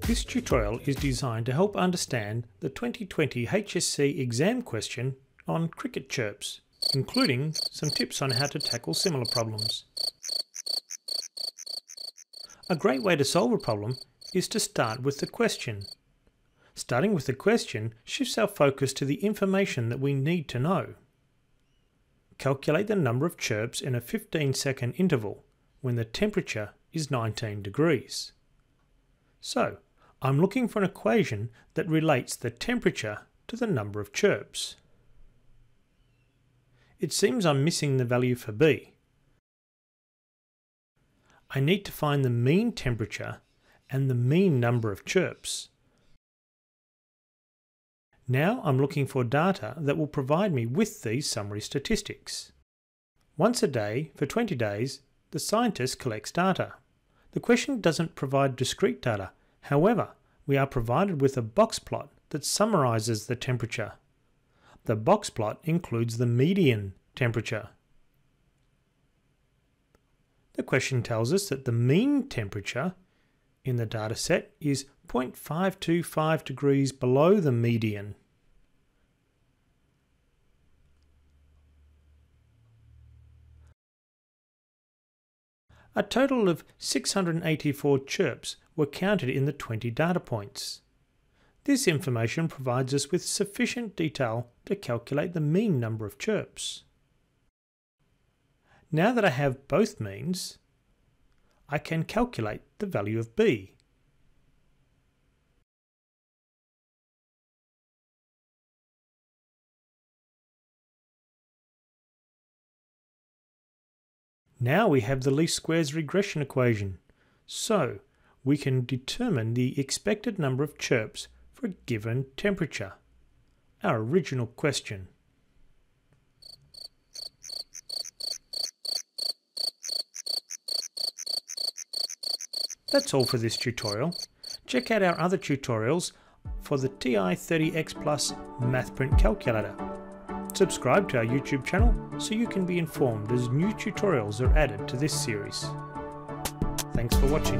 This tutorial is designed to help understand the 2020 HSC exam question on cricket chirps, including some tips on how to tackle similar problems. A great way to solve a problem is to start with the question. Starting with the question shifts our focus to the information that we need to know. Calculate the number of chirps in a 15-second interval when the temperature is 19 degrees. So, I'm looking for an equation that relates the temperature to the number of chirps. It seems I'm missing the value for B. I need to find the mean temperature and the mean number of chirps. Now I'm looking for data that will provide me with these summary statistics. Once a day for 20 days, the scientist collects data. The question doesn't provide discrete data. However, we are provided with a box plot that summarizes the temperature. The box plot includes the median temperature. The question tells us that the mean temperature in the data set is 0.525 degrees below the median. A total of 684 chirps were counted in the 20 data points. This information provides us with sufficient detail to calculate the mean number of chirps. Now that I have both means, I can calculate the value of B. Now we have the least squares regression equation, so we can determine the expected number of chirps for a given temperature, our original question. That's all for this tutorial. Check out our other tutorials for the TI-30XPlus MathPrint calculator. Subscribe to our YouTube channel so you can be informed as new tutorials are added to this series. Thanks for watching.